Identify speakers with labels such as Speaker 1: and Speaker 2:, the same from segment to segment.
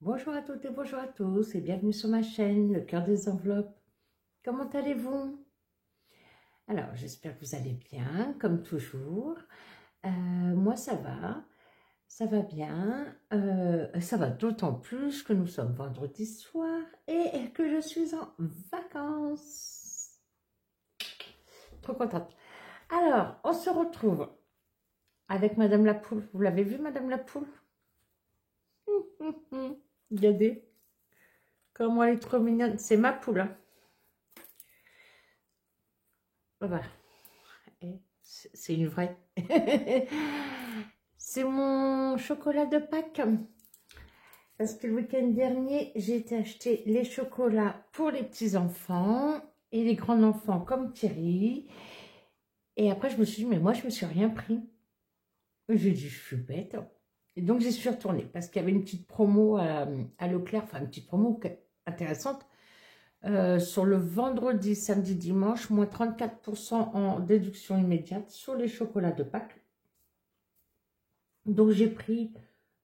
Speaker 1: Bonjour à toutes et bonjour à tous et bienvenue sur ma chaîne, le cœur des enveloppes. Comment allez-vous? Alors, j'espère que vous allez bien, comme toujours. Moi, ça va bien. Ça va d'autant plus que nous sommes vendredi soir et que je suis en vacances. Trop contente. Alors, on se retrouve avec Madame la Poule. Vous l'avez vu, Madame la Poule? Regardez. Comment elle est trop mignonne. C'est ma poule. Hein. Voilà. C'est une vraie. C'est mon chocolat de Pâques. Parce que le week-end dernier, j'ai été acheter les chocolats pour les petits-enfants et les grands-enfants comme Thierry. Et après, je me suis dit, mais moi, je me suis rien pris. J'ai dit, je suis bête. Et donc, j'y suis retournée parce qu'il y avait une petite promo à Leclerc, enfin, une petite promo intéressante. Sur le vendredi, samedi, dimanche, moins 34% en déduction immédiate sur les chocolats de Pâques. Donc, j'ai pris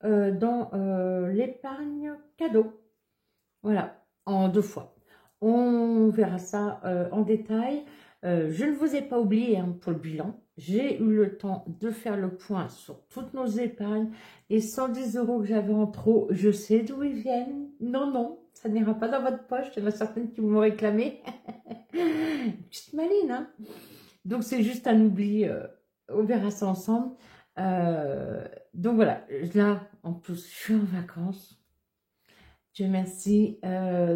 Speaker 1: dans l'épargne cadeau. Voilà, en 2 fois. On verra ça en détail. Je ne vous ai pas oublié hein, pour le bilan. J'ai eu le temps de faire le point sur toutes nos épargnes. Les 110 € que j'avais en trop, je sais d'où ils viennent. Non, non, ça n'ira pas dans votre poche. Il y en a certaines qui m'ont réclamé. Petite maline, hein. Donc, c'est juste un oubli. On verra ça ensemble. Donc, voilà. Là, en plus, je suis en vacances. Dieu merci.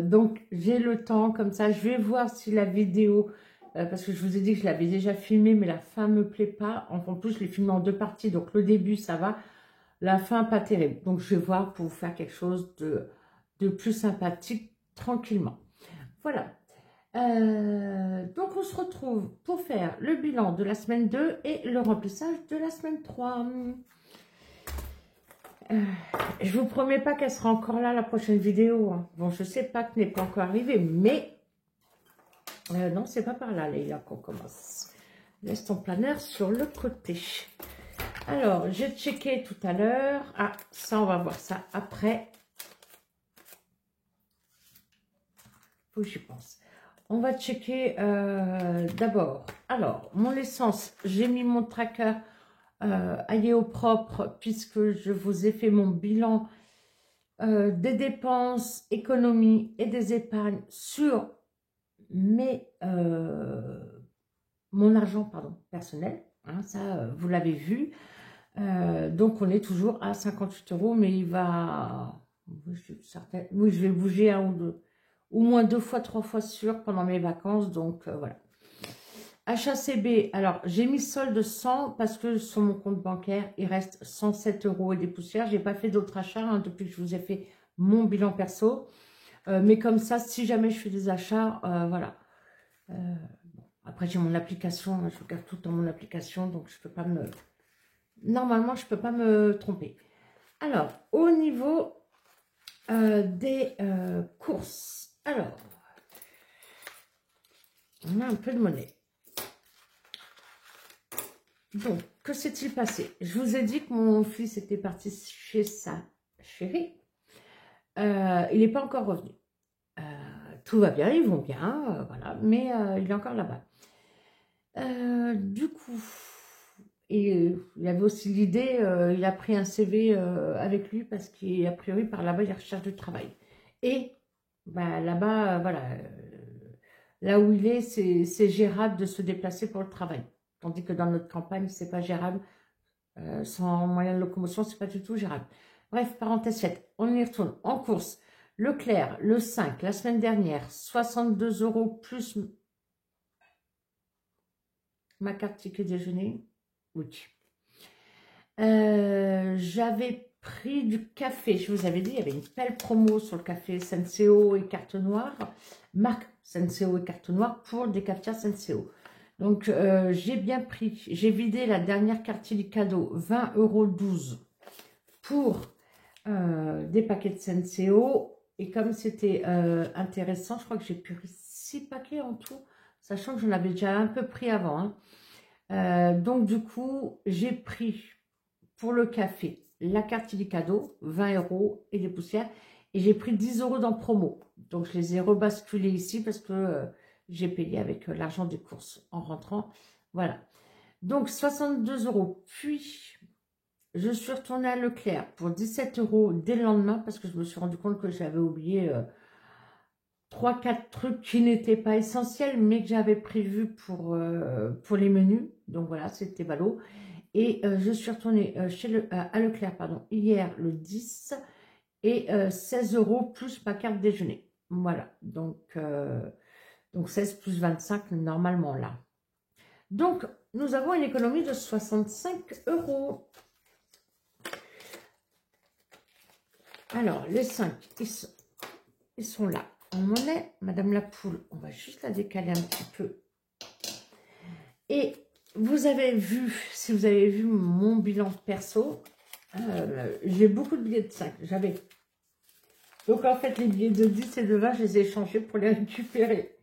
Speaker 1: Donc, j'ai le temps comme ça. Je vais voir si la vidéo, parce que je vous ai dit que je l'avais déjà filmée, mais la fin ne me plaît pas. En plus, je l'ai filmée en 2 parties. Donc, le début, ça va. La fin, pas terrible. Donc, je vais voir pour vous faire quelque chose de plus sympathique, tranquillement. Voilà. Donc, on se retrouve pour faire le bilan de la semaine 2 et le remplissage de la semaine 3. Je vous promets pas qu'elle sera encore là la prochaine vidéo. Hein. Bon, je sais pas que n'est pas encore arrivé, mais non, c'est pas par là, Leïla, qu'on commence. Laisse ton planeur sur le côté. Alors, j'ai checké tout à l'heure. Ah, ça, on va voir ça après. Faut que j'y pense. On va checker d'abord. Alors, mon essence, j'ai mis mon tracker aller au propre puisque je vous ai fait mon bilan des dépenses, économies et des épargnes sur mon argent personnel. Hein, ça, vous l'avez vu. Donc, on est toujours à 58 €, mais il va... Oui, je vais bouger un ou deux, au moins 2 fois, 3 fois sûr pendant mes vacances. Donc, voilà. HACB, alors j'ai mis solde 100 parce que sur mon compte bancaire, il reste 107 € et des poussières. J'ai pas fait d'autres achats hein, depuis que je vous ai fait mon bilan perso. Mais comme ça, si jamais je fais des achats, voilà. Bon, après, j'ai mon application, je regarde tout dans mon application, donc je peux pas me... Normalement, je peux pas me tromper. Alors, au niveau des courses, alors, on a un peu de monnaie. Donc, que s'est-il passé? Je vous ai dit que mon fils était parti chez sa chérie. Il n'est pas encore revenu. Tout va bien, ils vont bien, voilà, mais il est encore là-bas. Du coup, il y avait aussi l'idée, il a pris un CV avec lui parce qu'a priori, par là-bas, il recherche du travail. Et bah, là-bas, voilà, là où il est, c'est gérable de se déplacer pour le travail. Tandis que dans notre campagne, c'est pas gérable. Sans moyen de locomotion, c'est pas du tout gérable. Bref, parenthèse faite, on y retourne en course. Leclerc, le 5, la semaine dernière, 62 € plus ma carte ticket déjeuner. Oui. J'avais pris du café. Je vous avais dit, il y avait une belle promo sur le café Senseo et carte noire. Marque Senseo et carte noire pour des cafetières Senseo. Donc, j'ai bien pris, j'ai vidé la dernière carte cadeau, 20,12 € pour des paquets de Senseo. Et comme c'était intéressant, je crois que j'ai pris 6 paquets en tout, sachant que j'en avais déjà un peu pris avant. Hein. Donc, du coup, j'ai pris pour le café la carte cadeau, 20 € et des poussières. Et j'ai pris 10 € dans promo. Donc, je les ai rebasculés ici parce que j'ai payé avec l'argent des courses en rentrant. Voilà. Donc, 62 €. Puis, je suis retournée à Leclerc pour 17 € dès le lendemain parce que je me suis rendu compte que j'avais oublié 3-4 trucs qui n'étaient pas essentiels, mais que j'avais prévus pour les menus. Donc, voilà, c'était ballot. Et je suis retournée à Leclerc hier le 10 et 16 € plus ma carte déjeuner. Voilà, donc 16 plus 25 normalement là. Donc, nous avons une économie de 65 €. Alors, les 5, ils sont là. En monnaie, Madame la Poule, on va juste la décaler un petit peu. Et vous avez vu, si vous avez vu mon bilan perso, j'ai beaucoup de billets de 5. J'avais. Donc, en fait, les billets de 10 et de 20, je les ai échangés pour les récupérer.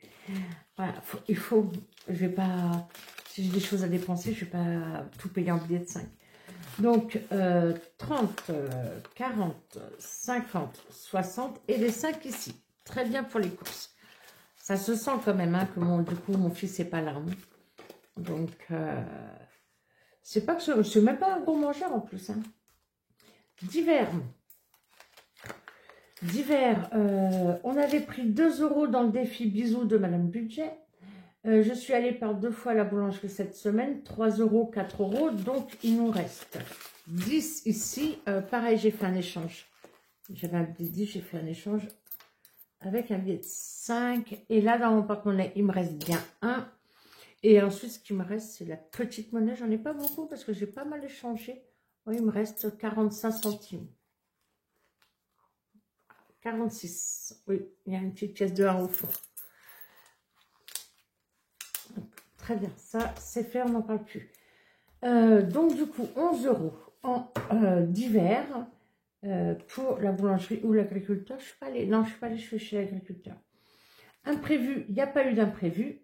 Speaker 1: Voilà, je vais pas, si j'ai des choses à dépenser, je ne vais pas tout payer en billets de 5. Donc, 30, 40, 50, 60 et les 5 ici. Très bien pour les courses. Ça se sent quand même hein, que du coup, mon fils n'est pas là. Hein. Donc, c'est pas que je suis même pas un bon mangeur en plus. Hein. Divers, on avait pris 2 € dans le défi bisous de Madame Budget. Je suis allée par 2 fois à la boulangerie cette semaine, 3 €, 4 €, donc il nous reste 10 ici. Pareil, j'ai fait un échange. J'avais un billet de 10, j'ai fait un échange avec un billet de 5. Et là, dans mon porte-monnaie, il me reste bien 1. Et ensuite, ce qui me reste, c'est la petite monnaie. J'en ai pas beaucoup parce que j'ai pas mal échangé. Oui, il me reste 45 centimes. 46. Oui, il y a une petite pièce de 1 au fond. Très bien, ça c'est fait, on n'en parle plus. Donc du coup, 11 € en divers pour la boulangerie ou l'agriculteur. Je ne suis pas allée, non, je ne suis pas allée, je suis chez l'agriculteur. Imprévu, il n'y a pas eu d'imprévu.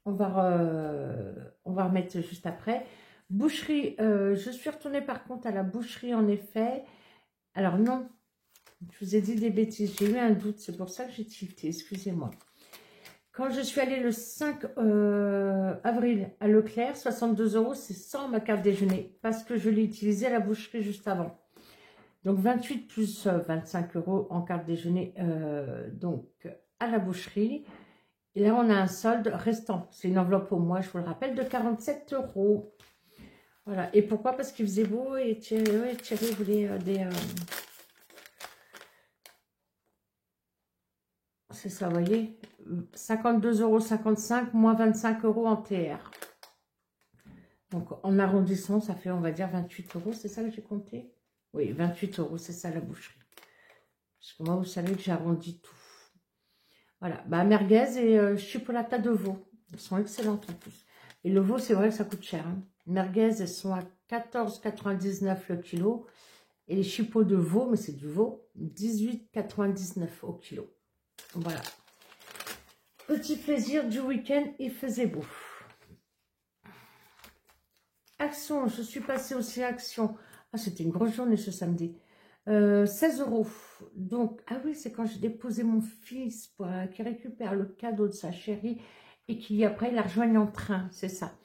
Speaker 1: On va remettre juste après. Boucherie, je suis retournée par contre à la boucherie en effet. Alors non, je vous ai dit des bêtises, j'ai eu un doute, c'est pour ça que j'ai tilté, excusez-moi. Quand je suis allée le 5 avril à Leclerc, 62 €, c'est sans ma carte déjeuner, parce que je l'ai utilisée à la boucherie juste avant. Donc 28 plus 25 € en carte déjeuner, donc à la boucherie. Et là, on a un solde restant. C'est une enveloppe au mois, je vous le rappelle, de 47 €. Voilà. Et pourquoi? Parce qu'il faisait beau et Thierry voulait des... C'est ça, vous voyez, 52,55 € moins 25 € en TR. Donc, en arrondissant, ça fait, on va dire, 28 €. C'est ça que j'ai compté? Oui, 28 €, c'est ça la boucherie. Parce que moi, vous savez que j'arrondis tout. Voilà, bah, merguez et chipolata de veau. Elles sont excellentes en plus. Et le veau, c'est vrai que ça coûte cher. Hein. Merguez, elles sont à 14,99 € le kilo. Et les chipots de veau, mais c'est du veau, 18,99 € au kilo. Voilà. Petit plaisir du week-end, il faisait beau. Action, je suis passée aussi à Action. Ah, c'était une grosse journée ce samedi. 16 €. Donc, ah oui, c'est quand j'ai déposé mon fils pour qu'il récupère le cadeau de sa chérie et qui après la rejoigne en train, c'est ça.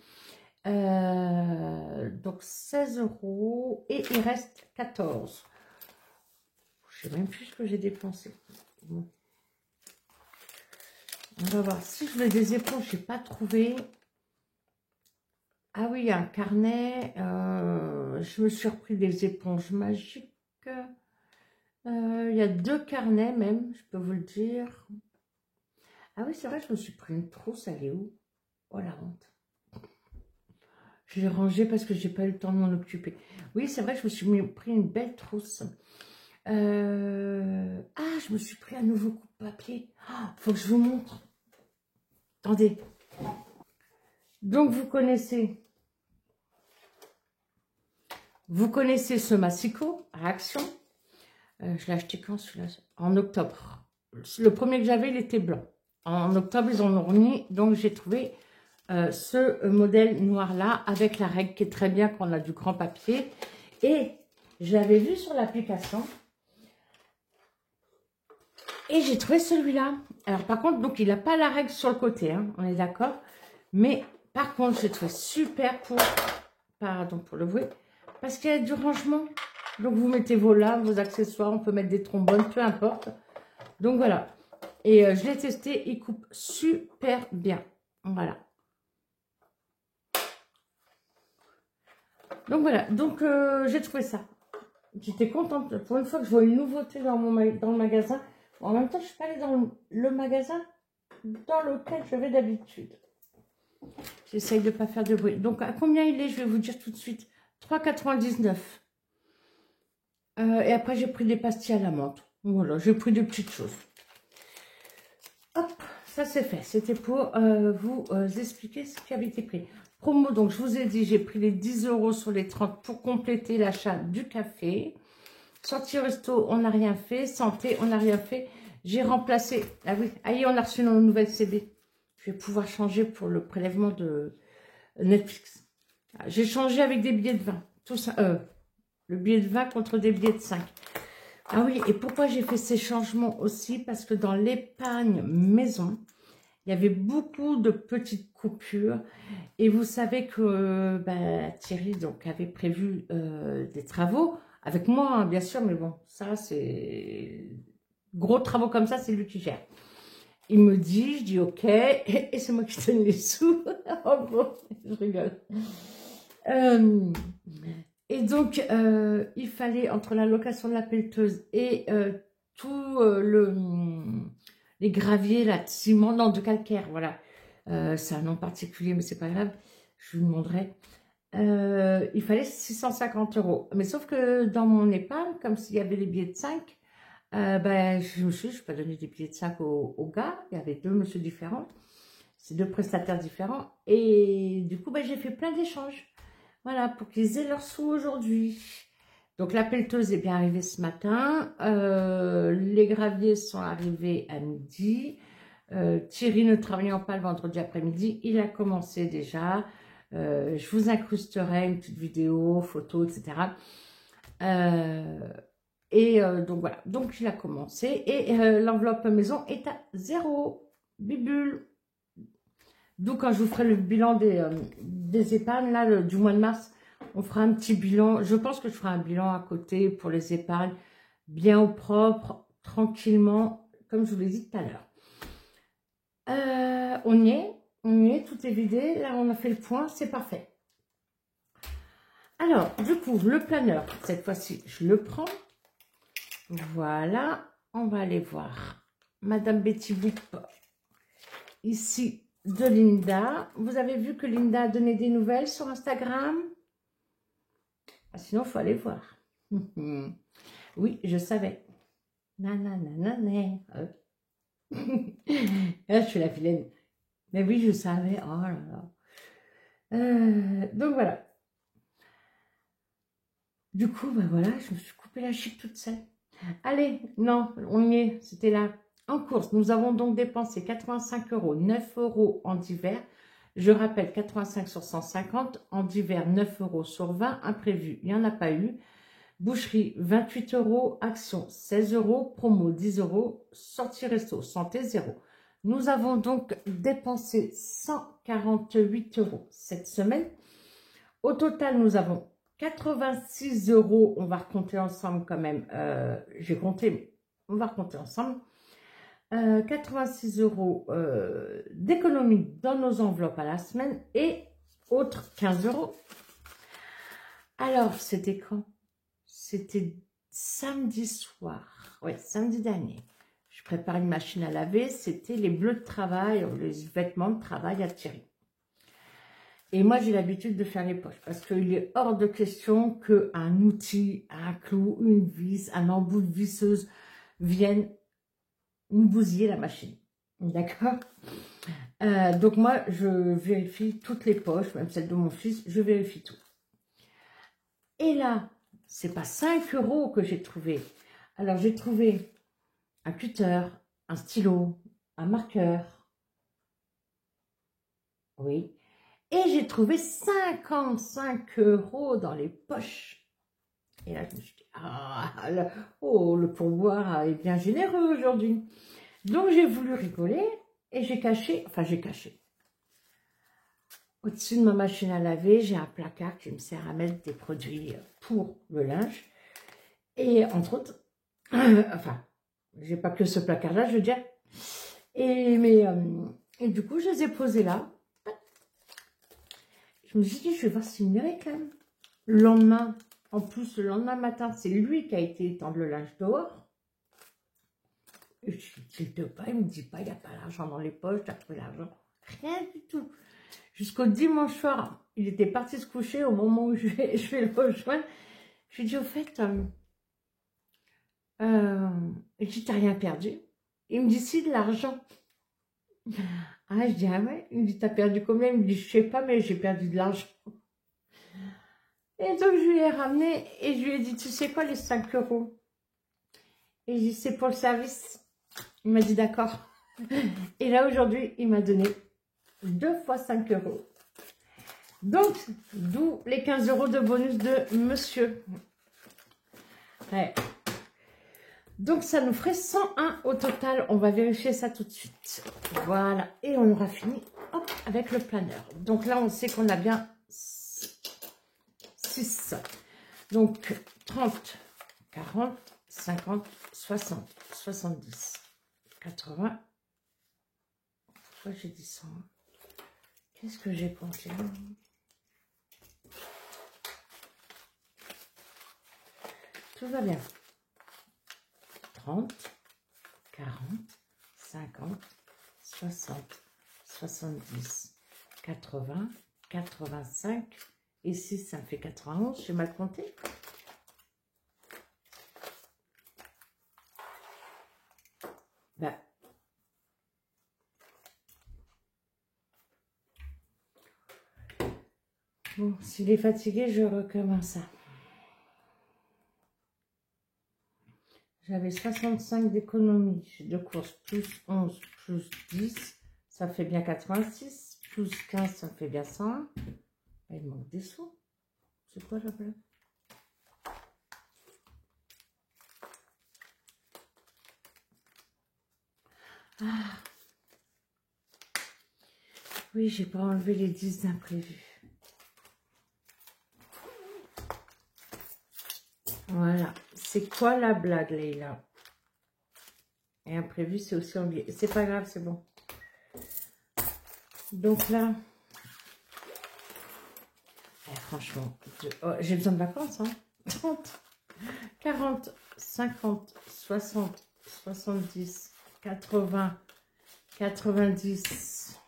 Speaker 1: Donc 16 € et il reste 14. Je ne sais même plus ce que j'ai dépensé. Bon. On va voir. Si je veux des éponges, je n'ai pas trouvé. Ah oui, il y a un carnet. Je me suis repris des éponges magiques. Il y a 2 carnets même, je peux vous le dire. Ah oui, c'est vrai, je me suis pris une trousse. Elle est où? Oh la honte. Je l'ai rangée parce que j'ai pas eu le temps de m'en occuper. Oui, c'est vrai, je me suis pris une belle trousse. Ah, je me suis pris un nouveau coupe-papier. Faut que je vous montre. Attendez. Donc, vous connaissez ce Massico, Réaction. Je l'ai acheté quand celui-là? En octobre. Le premier que j'avais, il était blanc. En octobre, ils en ont remis. Donc, j'ai trouvé ce modèle noir-là avec la règle qui est très bien quand on a du grand papier. Et j'avais vu sur l'application Et j'ai trouvé celui-là. Alors par contre, donc il n'a pas la règle sur le côté, hein, on est d'accord. Mais par contre, j'ai trouvé super pour, pardon pour le bruit, parce qu'il y a du rangement. Donc vous mettez vos lames, vos accessoires, on peut mettre des trombones, peu importe. Donc voilà. Et je l'ai testé, il coupe super bien. Voilà. Donc voilà, donc j'ai trouvé ça. J'étais contente. Pour une fois que je vois une nouveauté dans le magasin. En même temps, je suis pas allée dans le magasin dans lequel je vais d'habitude. J'essaye de ne pas faire de bruit. Donc, à combien il est? Je vais vous dire tout de suite. 3,99 €. Et après, j'ai pris des pastilles à la menthe. Voilà, j'ai pris des petites choses. Hop, ça c'est fait. C'était pour vous expliquer ce qui avait été pris. Promo, donc je vous ai dit, j'ai pris les 10 € sur les 30 pour compléter l'achat du café. Sortie resto, on n'a rien fait. Santé, on n'a rien fait. J'ai remplacé. Ah oui, aïe, on a reçu une nouvelle CB. Je vais pouvoir changer pour le prélèvement de Netflix. J'ai changé avec des billets de 20. Tout ça, le billet de 20 contre des billets de 5. Ah oui, et pourquoi j'ai fait ces changements aussi? Parce que dans l'épargne maison, il y avait beaucoup de petites coupures. Et vous savez que Thierry donc, avait prévu des travaux. Avec moi, hein, bien sûr, mais bon, ça, c'est... Gros travaux comme ça, c'est lui qui gère. Il me dit, je dis ok, et c'est moi qui donne les sous. En gros, je rigole. Et donc, il fallait, entre la location de la pelleteuse et tout les graviers, là, de ciment, non, de calcaire, voilà. C'est un nom particulier, mais c'est pas grave, je vous le montrerai. Il fallait 650 €. Mais sauf que dans mon épargne, comme s'il y avait les billets de 5, je me suis dit, je ne vais pas donner des billets de 5 aux gars. Il y avait deux monsieur différents. C'est deux prestataires différents. Et du coup, j'ai fait plein d'échanges. Voilà, pour qu'ils aient leurs sous aujourd'hui. Donc, la pelleteuse est bien arrivée ce matin. Les graviers sont arrivés à midi. Thierry ne travaillant pas le vendredi après-midi, il a commencé déjà. Je vous incrusterai une petite vidéo, photo, etc. Donc voilà, donc il a commencé et l'enveloppe maison est à 0, bibule. D'où quand je vous ferai le bilan des épargnes, là, du mois de mars, on fera un petit bilan. Je pense que je ferai un bilan à côté pour les épargnes, bien au propre, tranquillement, comme je vous l'ai dit tout à l'heure. On y est, tout est vidé. Là, on a fait le point, c'est parfait. Alors, du coup, le planeur, cette fois-ci, je le prends. Voilà, on va aller voir Madame Betty Boop, ici, de Linda. Vous avez vu que Linda a donné des nouvelles sur Instagram? Sinon, il faut aller voir. Oui, je savais. Nanana. Là, je suis la vilaine. Mais oui, je savais. Oh là là. Donc, voilà. Du coup, voilà, je me suis coupé la chic toute seule. Allez, non, on y est, c'était là. En course, nous avons donc dépensé 85 €, 9 € en divers. Je rappelle, 85 sur 150, en divers 9 € sur 20, imprévu, il n'y en a pas eu. Boucherie, 28 €, action, 16 €, promo, 10 €, sortie resto, santé, 0. Nous avons donc dépensé 148 € cette semaine. Au total, nous avons 86 €, on va recompter ensemble quand même, j'ai compté, mais on va recompter ensemble. 86 € d'économie dans nos enveloppes à la semaine et autres 15 €. Alors, c'était quand? C'était samedi soir, ouais, samedi dernier. Je prépare une machine à laver, c'était les bleus de travail, les vêtements de travail à Thierry. Et moi, j'ai l'habitude de faire les poches parce qu'il est hors de question qu'un outil, un clou, une vis, un embout de visseuse viennent nous bousiller la machine. D'accord? Donc moi, je vérifie toutes les poches, même celle de mon fils, je vérifie tout. Et là, c'est pas 5 € que j'ai trouvé. Alors, j'ai trouvé un cutter, un stylo, un marqueur. Oui. Et j'ai trouvé 55 € dans les poches. Et là, je me suis dit, ah, oh, le pourboire est bien généreux aujourd'hui. Donc, j'ai voulu rigoler et j'ai caché, enfin, j'ai caché. Au-dessus de ma machine à laver, j'ai un placard qui me sert à mettre des produits pour le linge. Et entre autres, enfin, j'ai pas que ce placard-là, je veux dire. Et du coup, je les ai posés là. Je me suis dit, je vais voir s'il m'irait quand même. Le lendemain, en plus, le lendemain matin, c'est lui qui a été étendre le linge dehors. Et je lui dis, il me dit pas, il n'y a pas l'argent dans les poches, t'as pris l'argent. Rien du tout. Jusqu'au dimanche soir, il était parti se coucher au moment où je vais le rejoindre. Je lui ai dit, au fait, je dis, t'as rien perdu? Il me dit, si, de l'argent. Ah, je dis, ah ouais? Il me dit, t'as perdu combien? Il me dit, je sais pas, mais j'ai perdu de l'argent. Et donc, je lui ai ramené et je lui ai dit, tu sais quoi, les 5 €? Et je dis, c'est pour le service. Il m'a dit, d'accord. Et là, aujourd'hui, il m'a donné 2 fois 5 €. Donc, d'où les 15 € de bonus de monsieur. Ouais. Donc, ça nous ferait 101 au total. On va vérifier ça tout de suite. Voilà. Et on aura fini, hop, avec le planeur. Donc là, on sait qu'on a bien 6. Donc, 30, 40, 50, 60, 70, 80. Pourquoi j'ai dit 100? Qu'est-ce que j'ai compté? Tout va bien. 30, 40, 50, 60, 70, 80, 85, et 6, ça me fait 91, j'ai mal compté. Ben, bon, s'il est fatigué, je recommence ça. J'avais 65 d'économie de course, plus 11, plus 10, ça fait bien 86, plus 15, ça me fait bien 101. Il manque des sous. C'est quoi la blague? Ah. Oui, j'ai pas enlevé les 10 d'imprévu. Voilà. C'est quoi la blague, Leïla? Et imprévu, c'est aussi oublié. C'est pas grave, c'est bon. Donc là, franchement, j'ai besoin de vacances, hein. 30, 40, 50, 60, 70, 80, 90,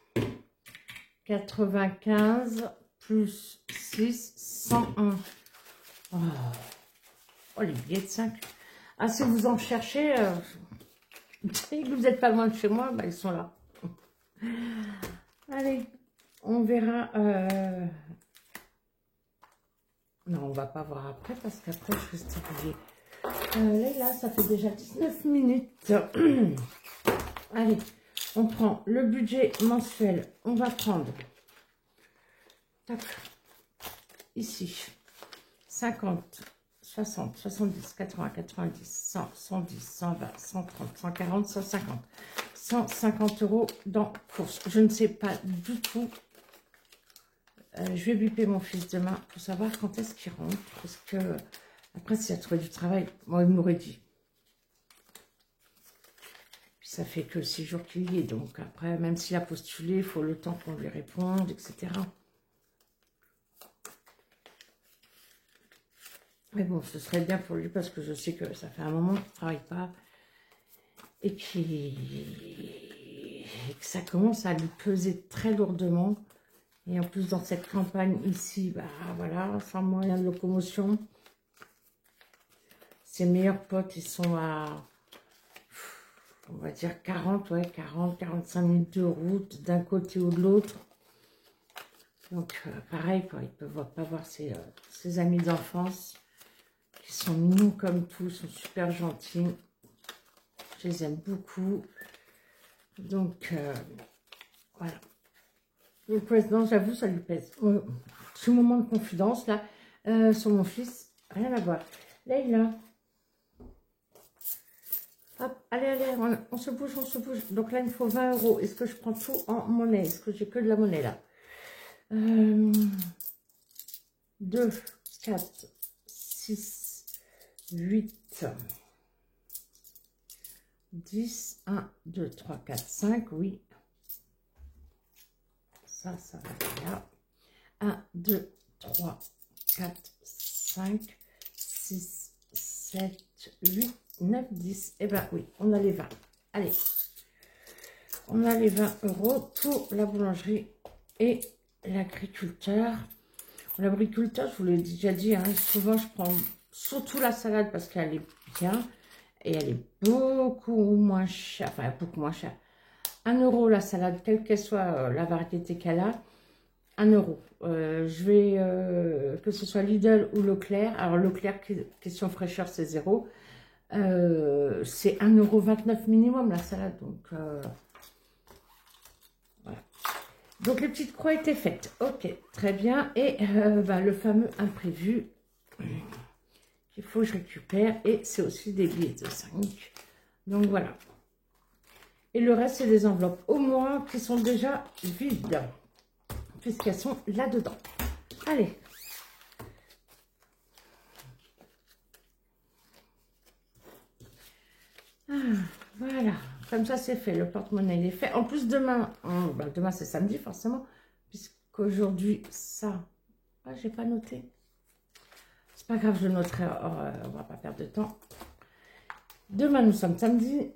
Speaker 1: 95, plus 6, 101. Oh, les billets de 5. Ah, si vous en cherchez, et que vous n'êtes pas loin de chez moi, bah, ils sont là. Allez, on verra. Non, on va pas voir après, parce qu'après, je reste oubliée. Là, ça fait déjà 19 minutes. Allez, on prend le budget mensuel. On va prendre, tac, ici, 50, 60, 70, 80, 90, 100, 110, 120, 130, 140, 150. 150 € dans course. Je ne sais pas du tout. Je vais biper mon fils demain pour savoir quand est-ce qu'il rentre. Parce que, après, s'il a trouvé du travail, moi, il m'aurait dit. Puis ça fait que 6 jours qu'il y est. Donc après, même s'il a postulé, il faut le temps qu'on lui réponde, etc. Mais bon, ce serait bien pour lui parce que je sais que ça fait un moment qu'il ne travaille pas. Et que ça commence à lui peser très lourdement. Et en plus, dans cette campagne ici, bah voilà, sans moyen de locomotion. Ses meilleurs potes, ils sont à, on va dire 40, ouais, 40, 45 minutes de route d'un côté ou de l'autre. Donc, pareil, quoi, ils ne peuvent pas voir ses amis d'enfance, qui sont mignons comme tout, sont super gentils. Je les aime beaucoup. Donc, voilà. Le président, j'avoue, ça lui pèse. Petit moment de confidence, là, sur mon fils, rien à voir. Leïla. Hop, allez, allez, on se bouge, on se bouge. Donc là, il me faut 20 euros. Est-ce que je prends tout en monnaie? Est-ce que j'ai que de la monnaie là? 2, 4, 6, 8, 10, 1, 2, 3, 4, 5, oui. Ça va là. 1, 2, 3, 4, 5, 6, 7, 8, 9, 10. Eh ben oui, on a les 20. Allez, on a les 20 euros pour la boulangerie et l'agriculteur. L'agriculteur, je vous l'ai déjà dit, hein, souvent je prends surtout la salade parce qu'elle est bien et elle est beaucoup moins chère. Enfin, beaucoup moins chère. 1 euro la salade, quelle qu'elle soit la variété qu'elle a. 1 euro. Je vais, que ce soit Lidl ou Leclerc. Alors Leclerc, question fraîcheur, c'est 0. C'est 1,29 € minimum la salade. Donc, voilà. Donc les petites croix étaient faites. Ok, très bien. Et le fameux imprévu qu'il faut que je récupère. Et c'est aussi des billets de 5. Donc voilà. Et le reste, c'est des enveloppes au moins qui sont déjà vides. Puisqu'elles sont là-dedans. Allez. Ah, voilà. Comme ça, c'est fait. Le porte-monnaie, il est fait. En plus, demain, demain, c'est samedi, forcément. Puisqu'aujourd'hui, ça... Ah, j'ai pas noté. C'est pas grave, je noterai. On va pas perdre de temps. Demain, nous sommes samedi.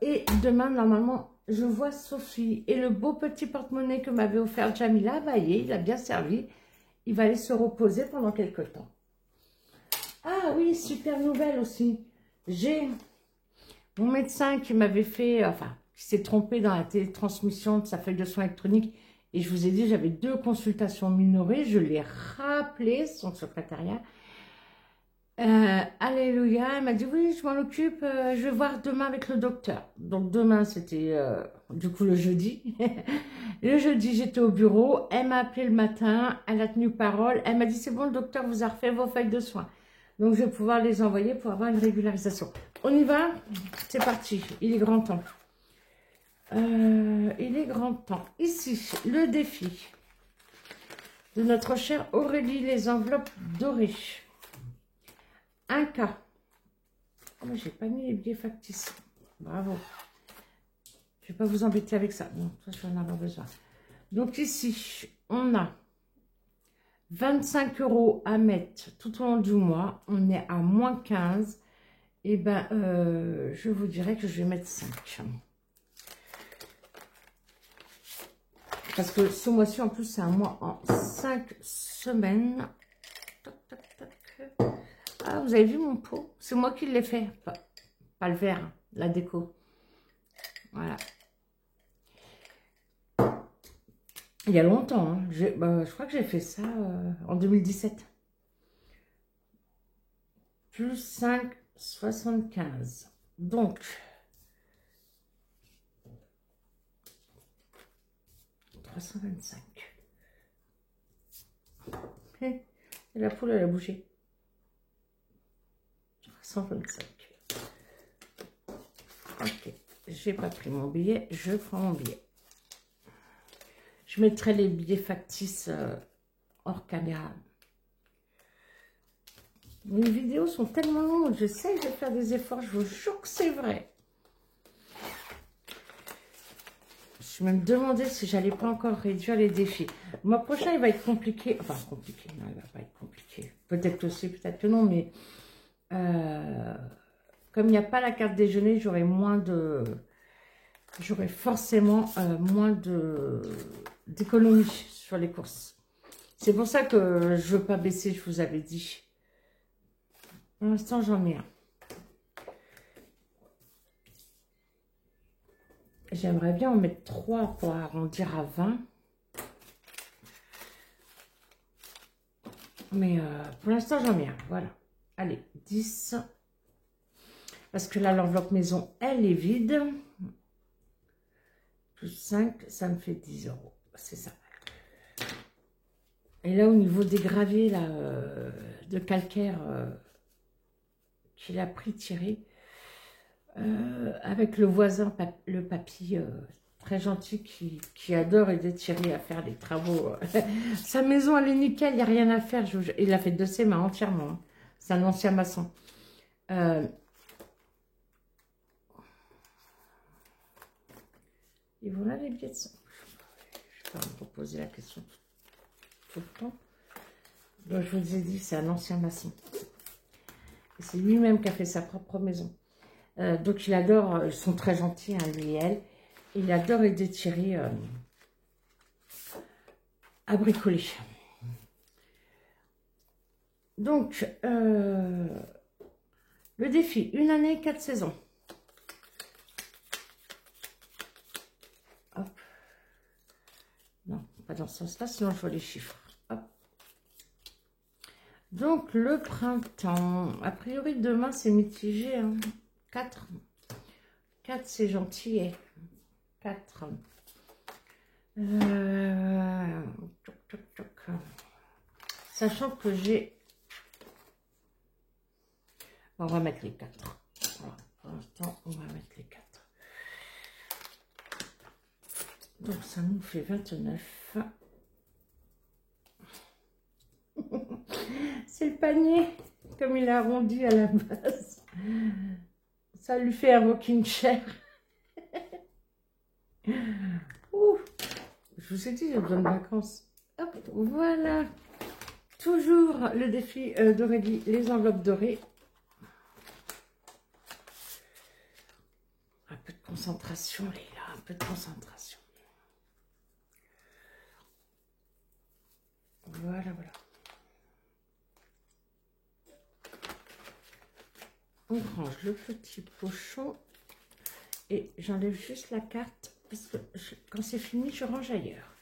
Speaker 1: Et demain, normalement, je vois Sophie. Et le beau petit porte-monnaie que m'avait offert Jamila, il a bien servi. Il va aller se reposer pendant quelques temps. Ah oui, super nouvelle aussi. J'ai mon médecin qui m'avait fait, qui s'est trompé dans la télétransmission de sa feuille de soins électronique. Et je vous ai dit, j'avais 2 consultations minorées. Je l'ai rappelé, son secrétariat. Alléluia, elle m'a dit oui, je m'en occupe, je vais voir demain avec le docteur. Donc demain, c'était du coup le jeudi. Le jeudi, j'étais au bureau, elle m'a appelé le matin, elle a tenu parole, elle m'a dit c'est bon, le docteur vous a refait vos feuilles de soins. Donc je vais pouvoir les envoyer pour avoir une régularisation. On y va? C'est parti, il est grand temps. Il est grand temps. Ici, le défi de notre chère Aurélie, les enveloppes dorées. Un cas. Oh, j'ai pas mis les billets factices. Bravo. Je vais pas vous embêter avec ça. Non, ça, je vais en avoir besoin. Donc ici, on a 25 € à mettre tout au long du mois. On est à moins 15. Et ben, je vous dirais que je vais mettre 5. Parce que ce mois-ci, en plus, c'est un mois en 5 semaines. Toc, toc, toc. Ah, vous avez vu mon pot? C'est moi qui l'ai fait. Pas le verre, hein, la déco. Voilà. Il y a longtemps. Hein. Je crois que j'ai fait ça en 2017. Plus 5, 75. Donc, $325. Et la poule, elle a bougé. 325. Ok, j'ai pas pris mon billet, je prends mon billet. Je mettrai les billets factices hors caméra. Les vidéos sont tellement longues, j'essaye de faire des efforts, je vous jure que c'est vrai. Je me demandais si j'allais pas encore réduire les défis. Le mois prochain, il va être compliqué. Enfin, compliqué, non, il va pas être compliqué. Peut-être aussi, peut-être que non, mais comme il n'y a pas la carte déjeuner, j'aurai moins de... J'aurai forcément moins d'économie sur les courses. C'est pour ça que je veux pas baisser, je vous avais dit. Pour l'instant, j'en ai un. J'aimerais bien en mettre 3 pour arrondir à 20. Mais pour l'instant, j'en ai un. Voilà. Allez, 10. Parce que là, l'enveloppe maison, elle est vide. Plus 5, ça me fait 10 €. C'est ça. Et là, au niveau des graviers là, de calcaire, qu'il a pris Thierry avec le voisin, le papy très gentil qui adore aider Thierry à faire les travaux. Sa maison, elle est nickel, il n'y a rien à faire. Il a fait de ses mains entièrement. Hein. C'est un ancien maçon. Et voilà les billets de sang. Je vais pas me reposer la question tout le temps. Donc, je vous ai dit, c'est un ancien maçon. Et c'est lui-même qui a fait sa propre maison. Donc, il adore, ils sont très gentils, hein, lui et elle. Il adore aider Thierry à bricoler. Donc, le défi, 1 année, 4 saisons. Hop. Non, pas dans ce sens-là, sinon je vois les chiffres. Hop. Donc, le printemps. A priori, demain, c'est mitigé. Hein. 4. 4, c'est gentil. 4. Sachant que j'ai... On va mettre les 4. Voilà. Pour l'instant, on va mettre les 4. Donc, ça nous fait 29. C'est le panier, comme il a arrondi à la base. Ça lui fait un rocking chair. Ouh, je vous ai dit, j'ai besoin de vacances. Hop, voilà. Toujours le défi d'Aurélie, les enveloppes dorées. Un peu de concentration, Leïla, un peu de concentration. Voilà, voilà. On range le petit pochon et j'enlève juste la carte parce que quand c'est fini, je range ailleurs.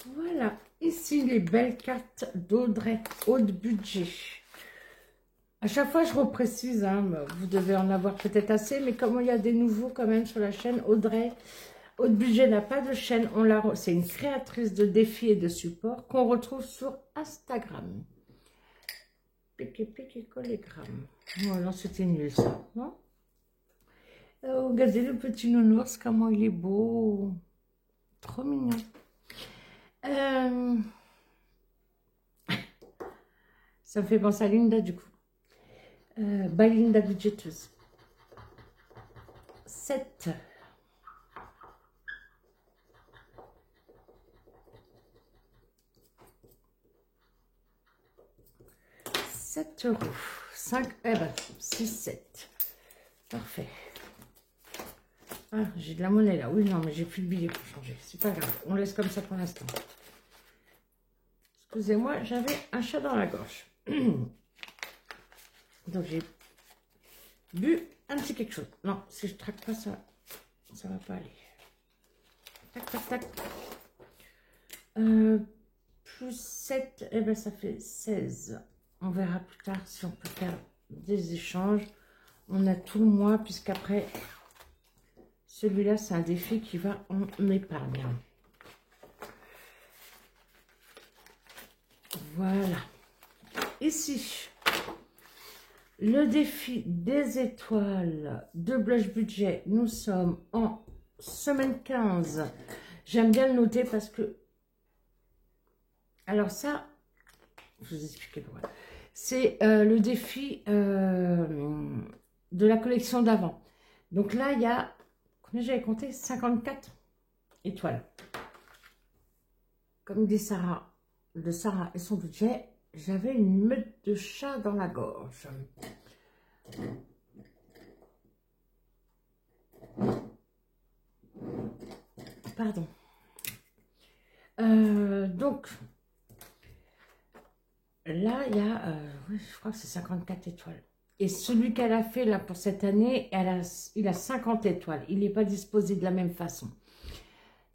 Speaker 1: Voilà, ici les belles cartes d'Audrey, haut de budget. À chaque fois, je reprécise, hein, vous devez en avoir peut-être assez, mais comme il y a des nouveaux quand même sur la chaîne, Audrey, haut de budget n'a pas de chaîne. C'est une créatrice de défis et de supports qu'on retrouve sur Instagram. Piqué, collégramme. Voilà, c'était nul ça, non? Oh, regardez le petit nounours, comment il est beau. Trop mignon. Ça me fait penser à Linda du coup. Linda budgéteuse. 7. 7 €. 5, eh ben, 6, 7. Parfait. Ah, j'ai de la monnaie là. Oui, non, mais j'ai plus de billets pour changer. C'est pas grave. On laisse comme ça pour l'instant. Excusez-moi, j'avais un chat dans la gorge. Donc, j'ai bu un petit quelque chose. Non, si je traque pas, ça va pas aller. Tac, tac, tac. Plus 7, eh ben, ça fait 16. On verra plus tard si on peut faire des échanges. On a tout le mois, puisqu'après, celui-là, c'est un défi qui va en épargne. Voilà. Ici, le défi des étoiles de Blush Budget. Nous sommes en semaine 15. J'aime bien le noter parce que... Alors ça, je vous explique pourquoi. C'est le défi de la collection d'avant. Donc là, il y a, combien j'avais compté? 54 étoiles. Comme dit Sarah, de Sarah et son budget, j'avais une meute de chat dans la gorge. Pardon. Donc, là, il y a, oui, je crois que c'est 54 étoiles. Et celui qu'elle a fait là pour cette année, il a 50 étoiles. Il n'est pas disposé de la même façon.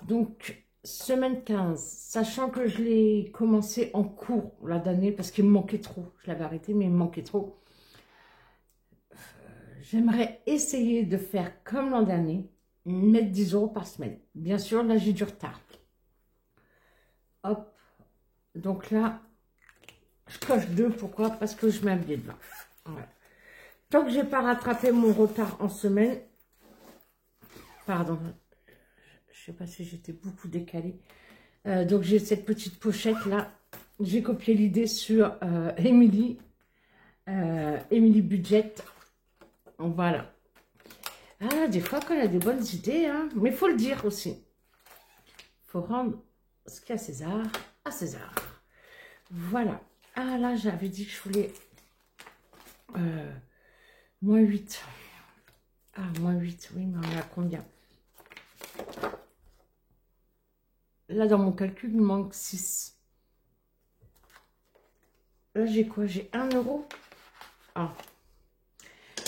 Speaker 1: Donc, semaine 15, sachant que je l'ai commencé en cours là d'année parce qu'il me manquait trop. Je l'avais arrêté, mais il me manquait trop. J'aimerais essayer de faire comme l'an dernier, mettre 10 € par semaine. Bien sûr, là, j'ai du retard. Hop. Donc là, je coche 2. Pourquoi? Parce que je mets un billet de 20. Voilà. Tant que j'ai pas rattrapé mon retard en semaine, pardon, je sais pas si j'étais beaucoup décalée. Donc j'ai cette petite pochette là. J'ai copié l'idée sur Émilie Budget. Voilà. Ah, des fois qu'on a des bonnes idées, hein. Mais il faut le dire aussi. Il faut rendre ce qu'il y a à César, à César. Voilà. Ah là, j'avais dit que je voulais moins 8. Ah, moins 8, oui, mais on est à combien? Là, dans mon calcul, il me manque 6. Là, j'ai quoi? J'ai 1 euro. Ah.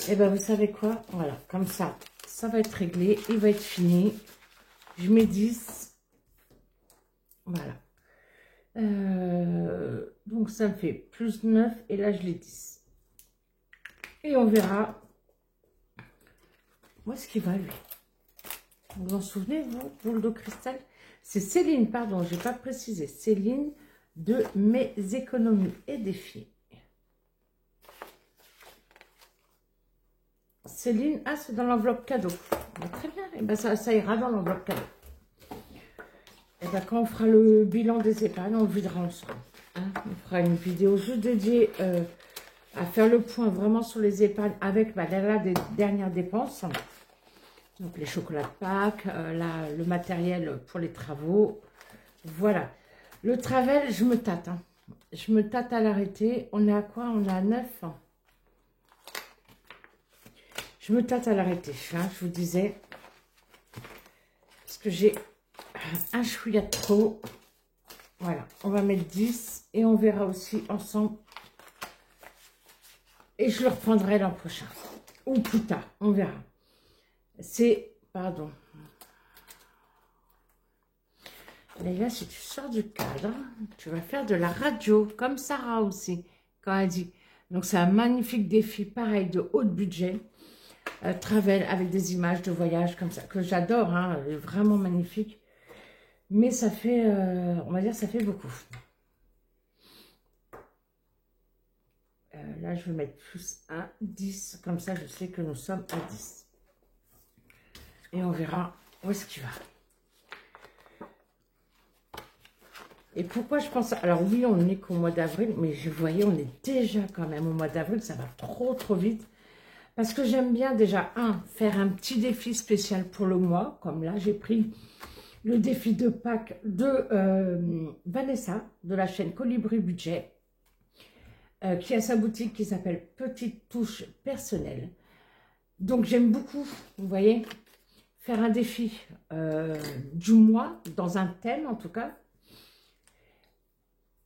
Speaker 1: Et ben, vous savez quoi? Voilà, comme ça, ça va être réglé. Il va être fini. Je mets 10. Voilà. Donc, ça me fait plus 9. Et là, je l'ai 10. Et on verra où est-ce qu'il va, lui. Vous vous en souvenez, vous, boule de cristal? C'est Céline, pardon, je n'ai pas précisé. Céline de Mes économies et défis. Céline, ah, c'est dans l'enveloppe cadeau. Bah, très bien, et ben ça ira dans l'enveloppe cadeau. Et ben quand on fera le bilan des épargnes, on le videra ensemble. Hein, on fera une vidéo juste dédiée à faire le point vraiment sur les épargnes avec là, des dernières dépenses. Donc les chocolats de Pâques, le matériel pour les travaux. Voilà. Le travel, je me tâte. Hein. Je me tâte à l'arrêter. On est à quoi? On est à 9. Je me tâte à l'arrêter, hein, je vous disais. Parce que j'ai un chouïa de trop. Voilà, on va mettre 10 et on verra aussi ensemble. Et je le reprendrai l'an prochain. Ou plus tard, on verra. C'est, pardon. Leïla, si tu sors du cadre, tu vas faire de la radio, comme Sarah aussi, quand elle dit. Donc c'est un magnifique défi, pareil, de haut budget. Travel avec des images de voyage comme ça, que j'adore, hein, vraiment magnifique. Mais ça fait, on va dire, ça fait beaucoup. Là, je vais mettre plus 1, 10. Comme ça, je sais que nous sommes à 10. Et on verra où est-ce qu'il va. Et pourquoi je pense... Alors oui, on n'est qu'au mois d'avril, mais je voyais, on est déjà quand même au mois d'avril. Ça va trop, trop vite. Parce que j'aime bien déjà, faire un petit défi spécial pour le mois. Comme là, j'ai pris le défi de Pâques de Vanessa, de la chaîne Colibri Budget, qui a sa boutique qui s'appelle Petite Touche Personnelle. Donc, j'aime beaucoup, vous voyez, faire un défi du mois, dans un thème en tout cas.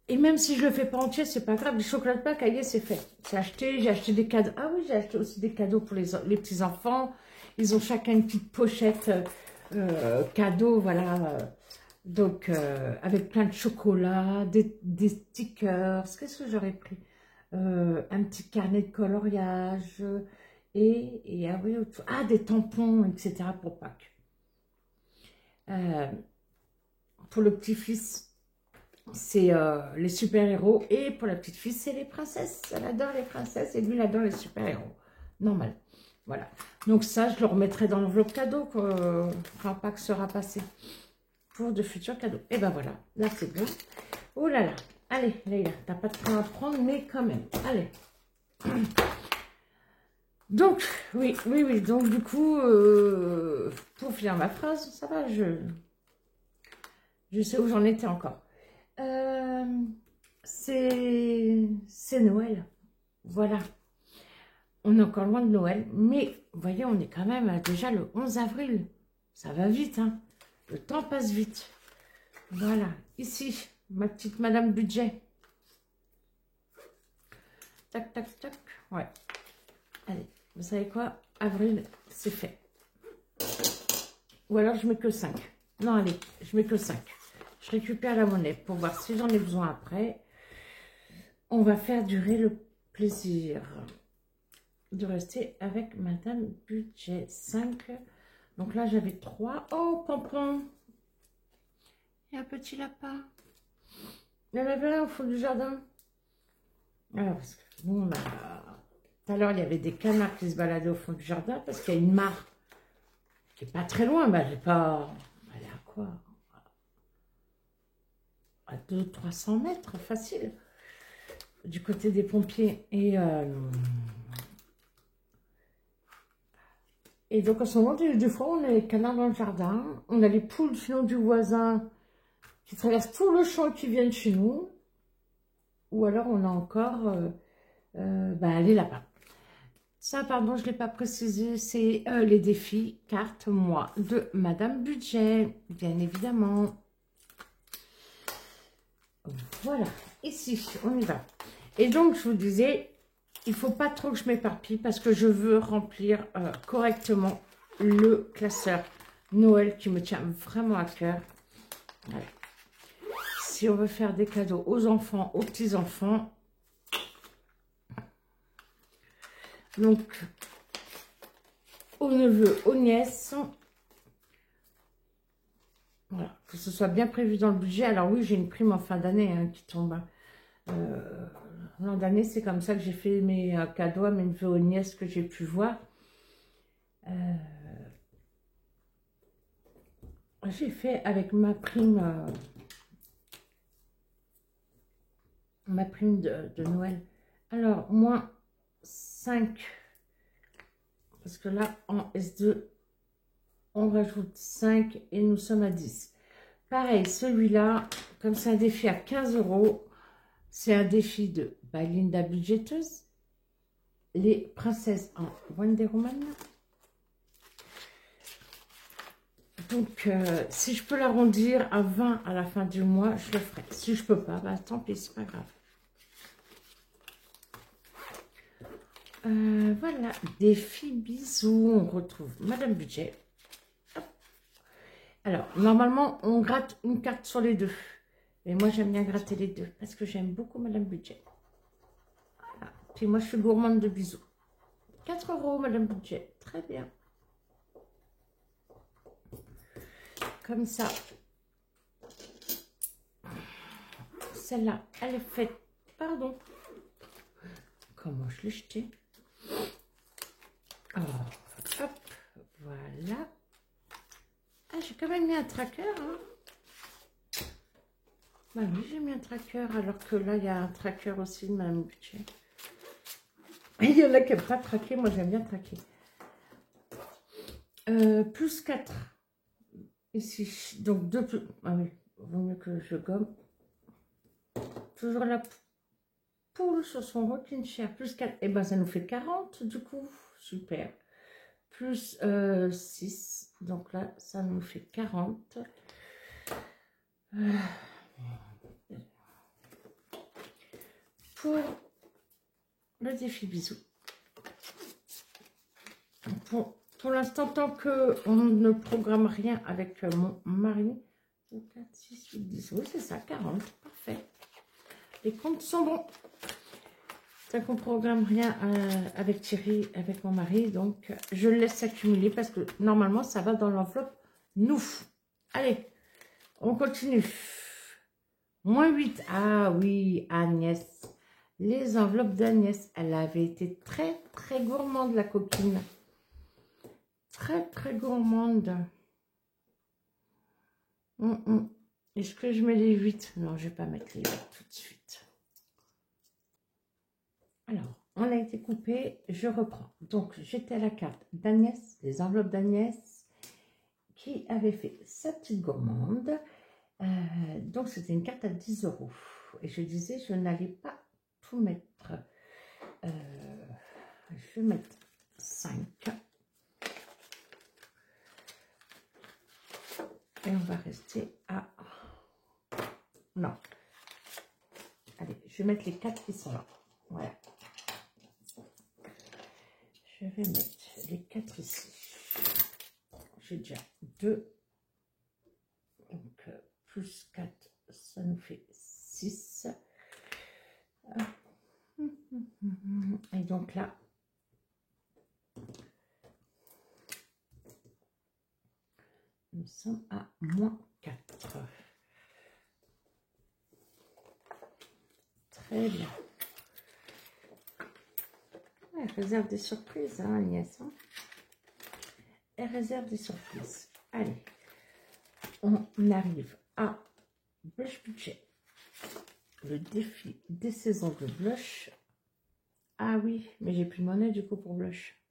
Speaker 1: Et même si je ne le fais pas entier, c'est pas grave. Les chocolats de Pâques, c'est fait. C'est acheté, j'ai acheté des cadeaux. Ah oui, j'ai acheté aussi des cadeaux pour les petits-enfants. Ils ont chacun une petite pochette cadeau, voilà. Donc, avec plein de chocolat, des stickers. Qu'est-ce que j'aurais pris? Un petit carnet de coloriage. Et ah oui, des tampons, etc. pour Pâques. Pour le petit-fils, c'est les super-héros. Et pour la petite fille, c'est les princesses. Elle adore les princesses et lui, il adore les super-héros. Normal. Voilà. Donc ça, je le remettrai dans l'enveloppe cadeau quand Pâques sera passé. Pour de futurs cadeaux. Et ben voilà. Là, c'est bon. Oh là là. Allez, Leïla, t'as pas de train à prendre, mais quand même. Allez. Donc, oui. Donc, du coup, pour finir ma phrase, ça va, je sais où j'en étais encore. C'est Noël. Voilà. On est encore loin de Noël, mais vous voyez, on est quand même déjà le 11 avril. Ça va vite, hein. Le temps passe vite. Voilà. Ici, ma petite Madame Budget. Tac, tac, tac. Ouais. Allez, vous savez quoi? Avril, c'est fait. Ou alors, je mets que 5. Non, allez, je mets que 5. Je récupère la monnaie pour voir si j'en ai besoin après. On va faire durer le plaisir de rester avec Madame Budget. 5. Donc là, j'avais 3. Oh, Pompon. Il y a un petit lapin. Il y en avait un au fond du jardin. Alors, parce que nous, on a Tout à l'heure, il y avait des canards qui se baladaient au fond du jardin parce qu'il y a une mare qui n'est pas très loin, mais elle est pas... Elle est à quoi? À 200-300 mètres, facile, du côté des pompiers. Et donc, à ce moment, des fois, on a les canards dans le jardin, on a les poules sinon du voisin qui traversent tout le champ et qui viennent chez nous. Ou alors, on a encore les lapins. Ça, pardon, je ne l'ai pas précisé, c'est les défis cartes moi de Madame Budget, bien évidemment. Voilà, ici, on y va. Et donc, je vous disais, il ne faut pas trop que je m'éparpille parce que je veux remplir correctement le classeur Noël qui me tient vraiment à cœur. Voilà. Si on veut faire des cadeaux aux enfants, aux petits-enfants, donc aux neveux, aux nièces, voilà, que ce soit bien prévu dans le budget. Alors oui, j'ai une prime en fin d'année qui tombe. L'an dernier, c'est comme ça que j'ai fait mes cadeaux à mes neveux aux nièces que j'ai pu voir. J'ai fait avec ma prime de Noël. Alors, moins 5. Parce que là, en S2, on rajoute 5 et nous sommes à 10. Pareil, celui-là, comme c'est un défi à 15 €, c'est un défi de Linda Budgeteuse. Les princesses en Wonder Woman. Donc, si je peux l'arrondir à 20 à la fin du mois, je le ferai. Si je peux pas, bah, tant pis, c'est pas grave. Voilà, défi bisous. On retrouve Madame Budget. Hop. Alors, normalement, on gratte une carte sur les deux. Mais moi, j'aime bien gratter les deux parce que j'aime beaucoup Madame Budget. Voilà. Puis moi, je suis gourmande de bisous. 4 € Madame Budget. Très bien. Comme ça. Celle-là, elle est faite. Pardon. Comment je l'ai jetée? Alors, hop, voilà. Ah, j'ai quand même mis un tracker. Hein. Bah oui, j'ai mis un tracker, alors que là, il y a un tracker aussi de Madame Budget. Il y en a qui n'aiment pas traquer, moi j'aime bien traquer. Plus 4. Ici, donc 2 plus... Ah oui, vaut mieux que je gomme. Toujours la poule sur son rocking chair, plus 4. Et ben ça nous fait 40 du coup, super. Plus 6, donc là, ça nous fait 40. Pour le défi bisous. Pour l'instant, tant qu'on ne programme rien avec mon mari, 2, 4, 6, 8, 10, oui c'est ça, 40, parfait. Les comptes sont bons. Tant qu'on ne programme rien avec Thierry, avec mon mari, donc je le laisse s'accumuler parce que normalement ça va dans l'enveloppe nous. Allez, on continue. Moins 8, ah oui, Agnès. Les enveloppes d'Agnès, elle avait été très très gourmande la coquine. Très très gourmande. Est-ce que je mets les 8? Non, je ne vais pas mettre les 8 tout de suite. Alors, on a été coupé, je reprends. Donc, j'étais à la carte d'Agnès, les enveloppes d'Agnès, qui avait fait sa petite gourmande. Donc, c'était une carte à 10 €. Et je disais, je n'allais pas tout mettre. Je vais mettre 5. Et on va rester à... Non. Allez, je vais mettre les 4 qui sont là. Voilà. Je vais mettre les 4 ici. J'ai déjà 2. Donc, plus 4, ça nous fait 6. Et donc là, nous sommes à moins 4. Très bien. elle réserve des surprises, hein, Agnès. Hein. Elle réserve des surprises. Allez, on arrive à Blush Budget. Le défi des saisons de blush. Ah oui, mais j'ai plus de monnaie du coup pour blush.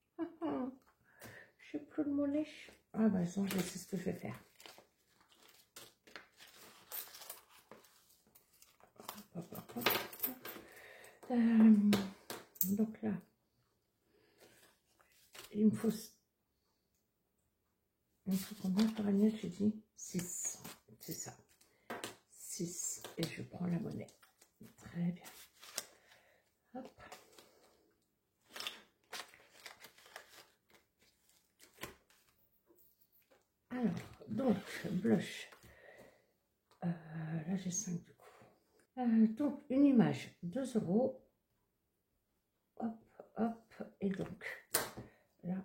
Speaker 1: J'ai plus de monnaie. Ah bah ça, je sais ce que je vais faire. Donc là, il me faut combien par année? J'ai dit 6. C'est ça. 6. Et je prends la monnaie. Très bien. Hop. Alors, donc, blush. Là, j'ai 5 du coup. Donc, une image, 2 €. Hop, hop. Et donc, là,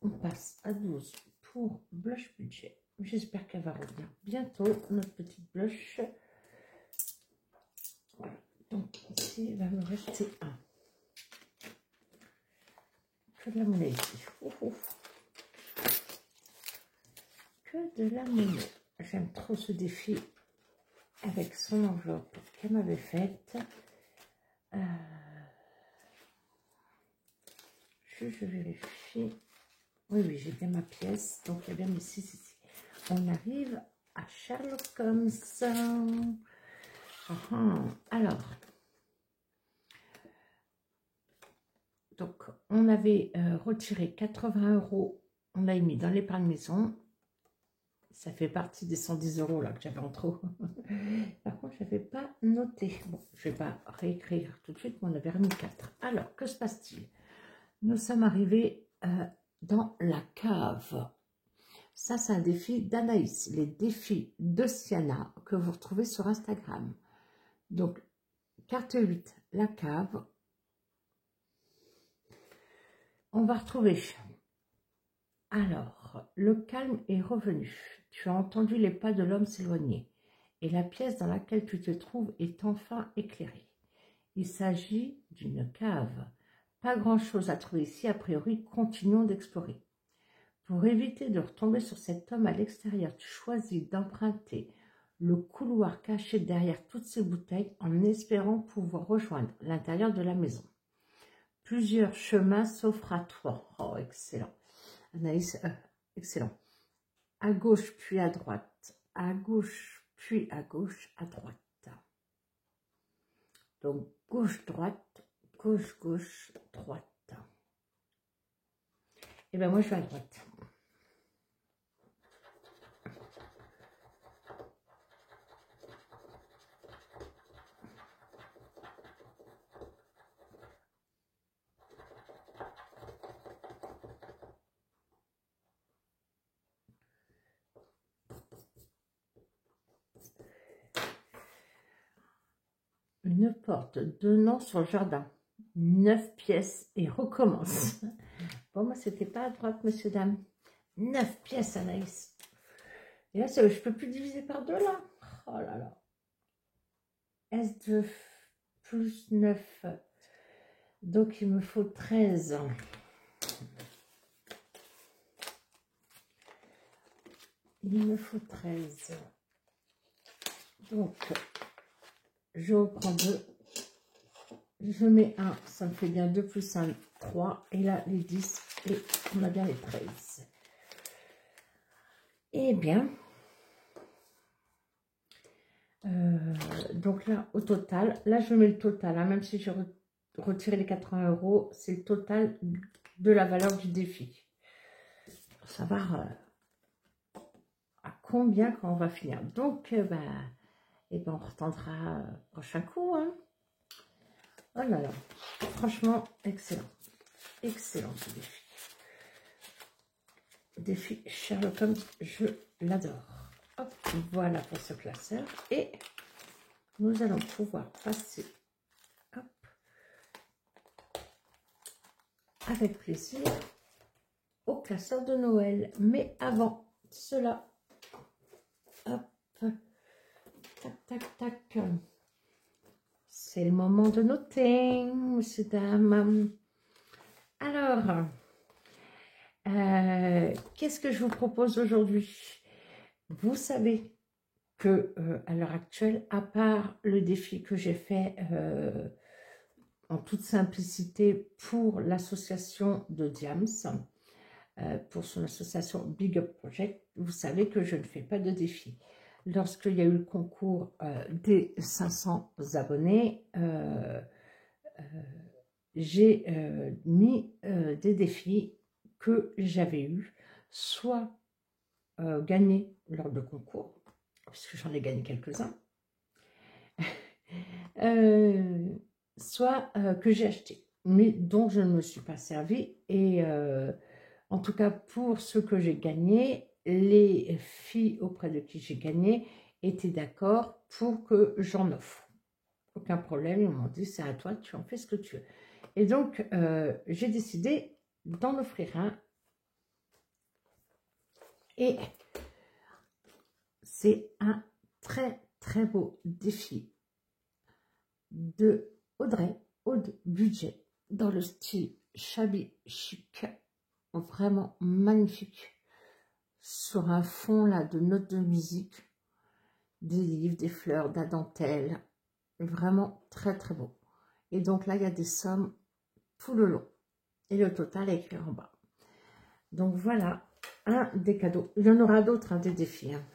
Speaker 1: on passe à 12 pour Blush Budget. J'espère qu'elle va revenir bientôt, notre petite blush. Voilà. Donc, ici, il va me rester un. Que de la monnaie ici. Que de la monnaie. J'aime trop ce défi avec son enveloppe qu'elle m'avait faite. Je vérifie. Oui, j'ai bien ma pièce. Donc, il y a bien mes 6 ici. On arrive à Sherlock Holmes. Alors, donc, on avait retiré 80 €. On l'a mis dans l'épargne maison. Ça fait partie des 110 € là que j'avais en trop. Par contre, je n'avais pas noté. Bon, je ne vais pas réécrire tout de suite, mais on avait remis 4. Alors, que se passe-t-il? Nous sommes arrivés dans la cave. Ça, c'est un défi d'Anaïs. Les défis de Siana que vous retrouvez sur Instagram. Donc, carte 8, la cave. On va retrouver. Alors, le calme est revenu. Tu as entendu les pas de l'homme s'éloigner. Et la pièce dans laquelle tu te trouves est enfin éclairée. Il s'agit d'une cave. Pas grand-chose à trouver ici, a priori, continuons d'explorer. Pour éviter de retomber sur cet homme à l'extérieur, tu choisis d'emprunter le couloir caché derrière toutes ces bouteilles en espérant pouvoir rejoindre l'intérieur de la maison. Plusieurs chemins s'offrent à toi. Oh, excellent. Anaïs, excellent. À gauche, puis à droite. À gauche, puis à gauche, à droite. Donc, gauche, droite, gauche, gauche, droite. Et bien, moi, je vais à droite. Une porte donnant sur le jardin. 9 pièces et recommence. Bon, moi, c'était pas à droite, monsieur, dame. 9 pièces, Anaïs. Et là, je peux plus diviser par 2, là. Oh là là. S2 plus 9. Donc, il me faut 13. Il me faut 13. Donc, je reprends 2. Je mets 1, ça me fait bien 2 plus 1, 3. Et là, les 10. Et on a bien les 13. Eh bien, donc là, au total, là, je mets le total. Hein, même si j'ai retiré les 80 €, c'est le total de la valeur du défi. Pour savoir à combien quand on va finir. Donc, et ben, on retentera prochain coup. Hein. Oh là là, franchement, excellent. Excellent ce défi. Défi Sherlock Holmes, je l'adore. Hop, voilà pour ce classeur. Et nous allons pouvoir passer, hop, avec plaisir, au classeur de Noël. Mais avant cela, hop, tac, tac, tac. c'est le moment de noter, messieurs, dames. Alors, qu'est-ce que je vous propose aujourd'hui? Vous savez que à l'heure actuelle, à part le défi que j'ai fait en toute simplicité pour l'association de Diams, pour son association Big Up Project, vous savez que je ne fais pas de défi. Lorsqu'il y a eu le concours des 500 abonnés, j'ai mis des défis que j'avais eu, soit gagnés lors de concours, puisque j'en ai gagné quelques-uns, soit que j'ai acheté, mais dont je ne me suis pas servi. Et en tout cas, pour ceux que j'ai gagnés, les filles auprès de qui j'ai gagné étaient d'accord pour que j'en offre. Aucun problème, ils m'ont dit, c'est à toi, tu en fais ce que tu veux. Et donc, j'ai décidé d'en offrir un. Et c'est un très, très beau défi de Audrey, Aude Budget, dans le style shabby chic, vraiment magnifique, sur un fond là de notes de musique, des livres, des fleurs, de la dentelle, vraiment très très beau. Et donc là, il y a des sommes tout le long, et le total est écrit en bas. Donc voilà, un des cadeaux. Il y en aura d'autres, hein, des défis. Hein.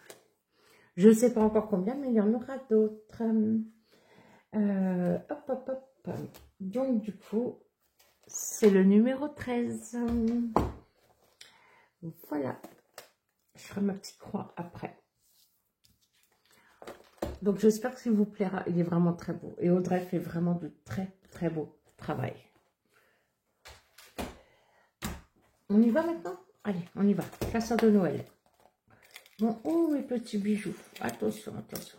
Speaker 1: Je ne sais pas encore combien, mais il y en aura d'autres. Hop, hop, hop. Donc, du coup, c'est le numéro 13. Voilà. Je ferai ma petite croix après. Donc, j'espère que ça vous plaira. Il est vraiment très beau. Et Audrey fait vraiment de très, très beau travail. On y va maintenant? Allez, on y va. Classeur de Noël. Bon, oh, mes petits bijoux. Attention, attention.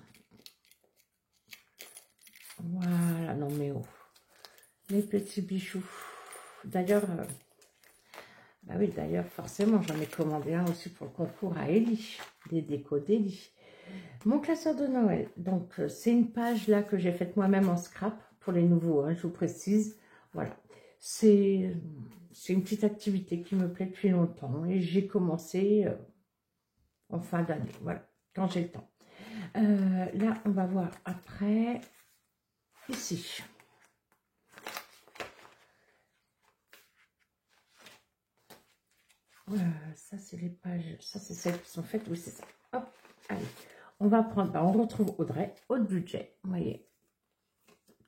Speaker 1: Voilà, non mais oh. Les petits bijoux. D'ailleurs, bah oui, d'ailleurs, forcément, j'en ai commandé un aussi pour le concours à Ellie. Des décos d'Ellie. Mon classeur de Noël. Donc, c'est une page là que j'ai faite moi-même en scrap pour les nouveaux, hein, je vous précise. Voilà. C'est une petite activité qui me plaît depuis longtemps. Et j'ai commencé en fin d'année. Voilà, quand j'ai le temps. Là, on va voir après. Ici. Ça, c'est les pages. Ça, c'est celles qui sont faites. Oui, c'est ça. Hop, allez. On va prendre. On retrouve Audrey. Haut budget. Vous voyez.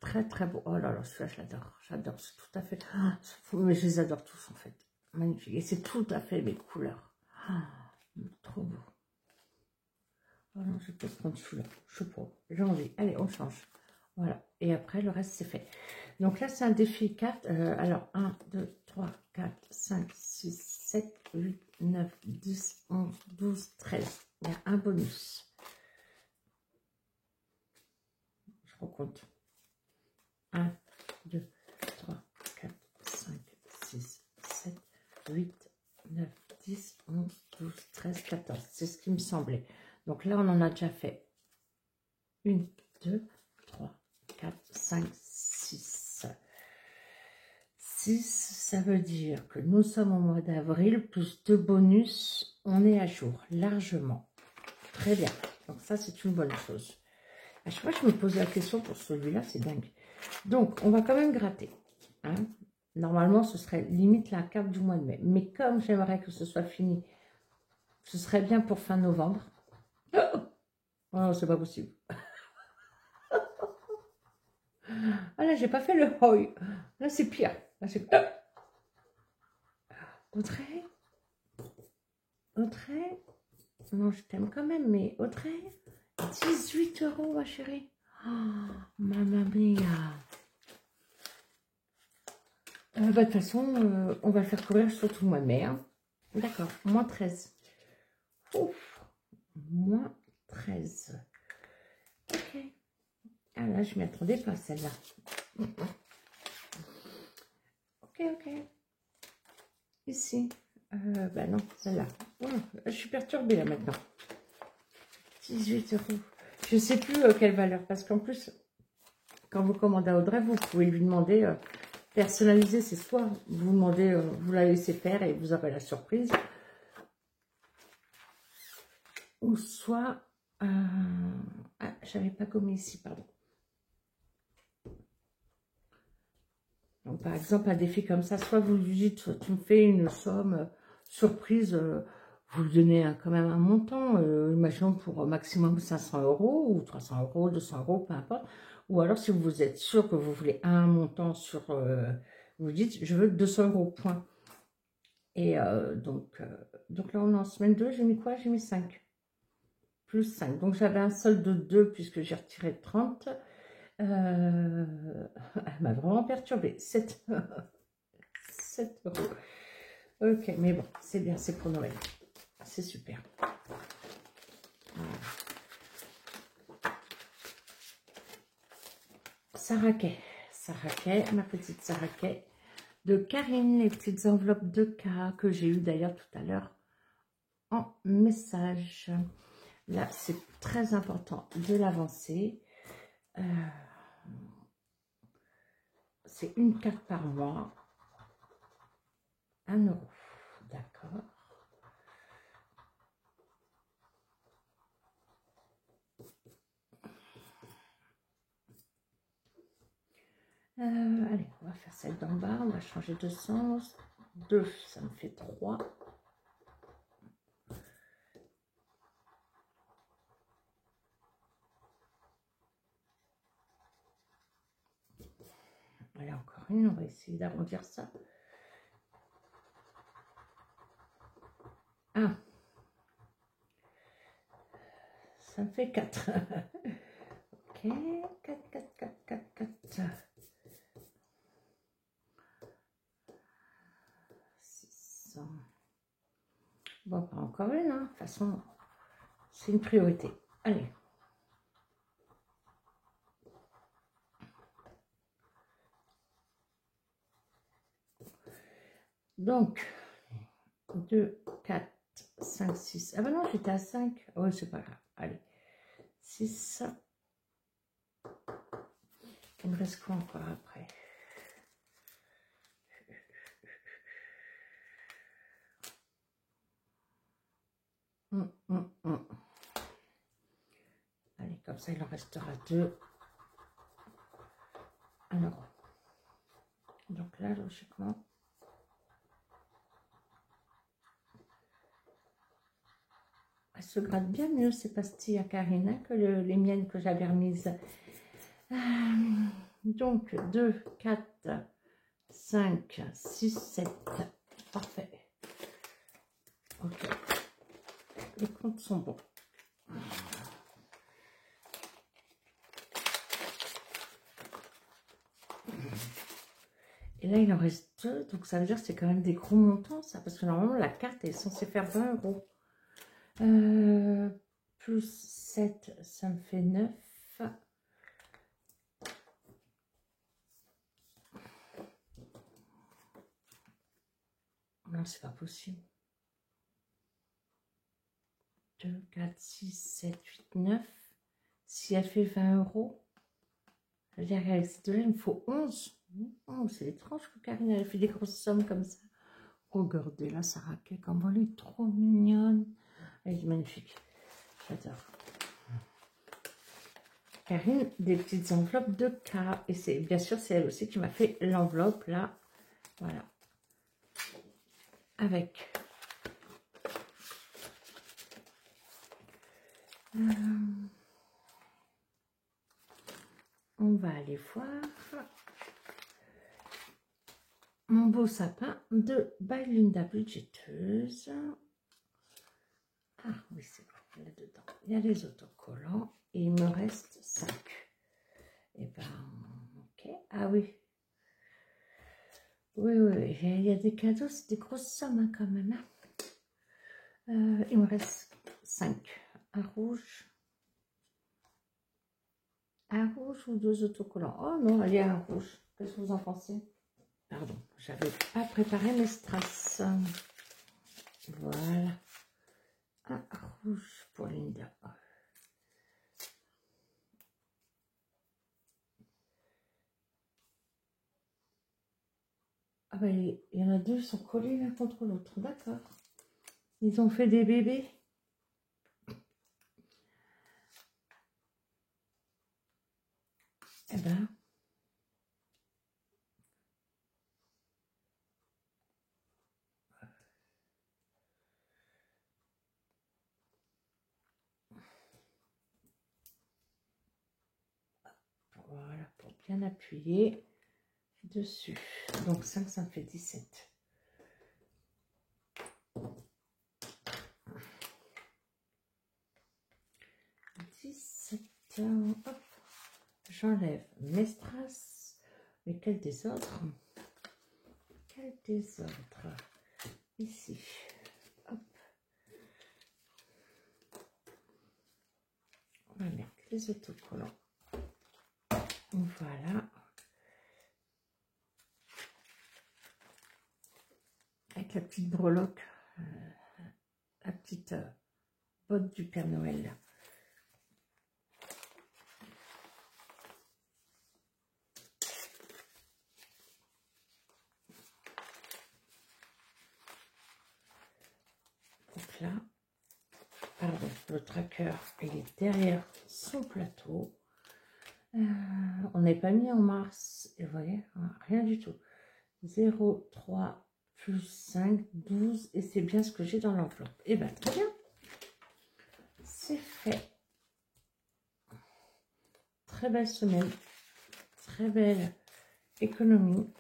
Speaker 1: Très, très beau. Oh là là, celui-là, je l'adore. J'adore. C'est tout à fait. Mais je les adore tous, en fait. Magnifique. Et c'est tout à fait mes couleurs. Trop beau. Oh non, je vais peut-être prendre celui-là. Je sais pas. J'ai envie. Allez, on change. Voilà. Et après, le reste, c'est fait. Donc là, c'est un défi 4. Alors, 1, 2, 3, 4, 5, 6, 7, 8, 9, 10, 11, 12, 13. Il y a un bonus. Je recompte. 1, 2, 3, 4, 5, 6, 7, 8, 9, 10, 11, 12, 13, 14. C'est ce qui me semblait. Donc là, on en a déjà fait 1, 2, 3, 4, 5, 6. 6, ça veut dire que nous sommes au mois d'avril, plus 2 bonus, on est à jour, largement. Très bien. Donc ça, c'est une bonne chose. À chaque fois, je me pose la question pour celui-là, c'est dingue. Donc, on va quand même gratter. Hein. Normalement, ce serait limite la carte du mois de mai. Mais comme j'aimerais que ce soit fini, ce serait bien pour fin novembre. Oh, c'est pas possible. Ah là, j'ai pas fait le hoi. Là, c'est pire. Là, c'est... Audrey? Audrey? Non, je t'aime quand même, mais Audrey? 18 €, ma chérie. Oh, mamma mia. Bah, de toute façon, on va le faire courir sur tout le mois de mai. Hein. D'accord, moins 13. Ouf, moins 13. Ok. Ah là, je m'y attendais pas, celle-là. Ok, ok. Ici. Bah non, celle-là. Oh, je suis perturbée là maintenant. 18 €. Je sais plus quelle valeur, parce qu'en plus, quand vous commandez à Audrey, vous pouvez lui demander, personnaliser, c'est soit vous demandez, vous la laissez faire et vous aurez la surprise, ou soit, ah, j'avais pas gommé ici, pardon. Donc, par exemple, un défi comme ça, soit vous lui dites, soit tu me fais une somme surprise, vous lui donnez quand même un montant, imaginons pour maximum 500 € ou 300 €, 200 € peu importe. Ou alors, si vous êtes sûr que vous voulez un montant sur, vous dites, je veux 200 € point. Et donc là, on est en semaine 2, j'ai mis quoi? J'ai mis 5. Plus 5. Donc, j'avais un solde de 2 puisque j'ai retiré 30. Elle m'a vraiment perturbée. 7, 7 €. Ok, mais bon, c'est bien, c'est pour Noël. C'est super. Saraquet, ma petite Saraquet de Karine, les petites enveloppes de cas que j'ai eu d'ailleurs tout à l'heure en message. Là, c'est très important de l'avancer. C'est une carte par mois. 1 €. D'accord. Allez, on va faire celle d'en bas. On va changer de sens. 2, ça me fait 3. Allez, encore une. On va essayer d'arrondir ça. Ah, ça me fait 4. Ok, 4, 4, 4, 4, 4. 600. Bon, pas encore une, hein. De toute façon, c'est une priorité. Allez. Donc, 2, 4, 5, 6. Ah ben non, j'étais à 5. Oh, c'est pas grave. Allez. 6. Il me reste quoi encore après? Allez, comme ça, il en restera 2. Alors, donc là, logiquement, elle se gratte bien mieux ces pastilles à Karina que les miennes que j'avais remises. Donc, 2, 4, 5, 6, 7. Parfait. Ok. Les comptes sont bons. Et là, il en reste 2. Donc, ça veut dire que c'est quand même des gros montants, ça. Parce que normalement, la carte est censée faire 20 €. Plus 7, ça me fait 9. Non, c'est pas possible. 2, 4, 6, 7, 8, 9. Si elle fait 20 €, ça veut dire qu'avec ces deux-là, il me faut 11. Oh, c'est étrange que Karine elle fait des grosses sommes comme ça. Regardez là, Saraquet, comment elle est trop mignonne. Elle est magnifique. J'adore. Karine, des petites enveloppes de cas. Et c'est bien sûr, c'est elle aussi qui m'a fait l'enveloppe là. Voilà. Avec. On va aller voir mon beau sapin de by Linda Budgéteuse. Ah oui, c'est bon, là-dedans. Il y a les autocollants et il me reste 5. Et ben, ok. Ah oui. Oui, il y a des cadeaux, c'est des grosses sommes hein, quand même. Hein. Il me reste 5. Un rouge. Un rouge ou 2 autocollants. Oh non, il y a un rouge. Qu'est-ce que vous en pensez? Pardon, j'avais pas préparé mes strass. Voilà. Un rouge pour Linda. bah, il y en a deux, ils sont collés l'un contre l'autre, d'accord. Ils ont fait des bébés. Eh ben, voilà, pour bien appuyer dessus. Donc 5, ça me fait 17. Hop, j'enlève mes strass. Mais quel désordre! Quel désordre! Ici, hop. On va mettre les autocollants. Voilà. Avec la petite breloque, la petite botte du Père Noël. Là. Donc là, pardon, le tracker, il est derrière son plateau. On n'est pas mis en mars, et vous voyez, rien du tout. 0, 3, plus 5, 12, et c'est bien ce que j'ai dans l'enveloppe. Et bien, très bien. C'est fait. Très belle semaine. Très belle économie.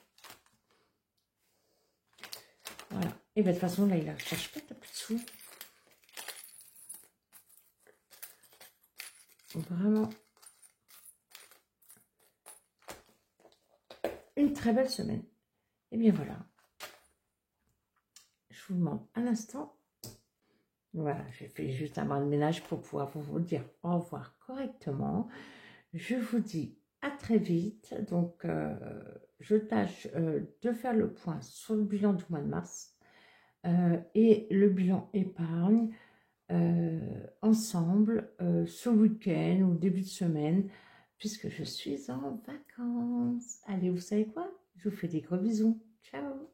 Speaker 1: Voilà. Et bien, de toute façon, là, il ne cherche pas, t'as plus de sous. Vraiment. Une très belle semaine. Et bien, voilà. Je vous demande un instant. Voilà, j'ai fait juste un brin de ménage pour pouvoir vous dire au revoir correctement. Je vous dis à très vite. Donc, je tâche de faire le point sur le bilan du mois de mars et le bilan épargne ensemble ce week-end ou début de semaine, puisque je suis en vacances. Allez, vous savez quoi? Je vous fais des gros bisous. Ciao!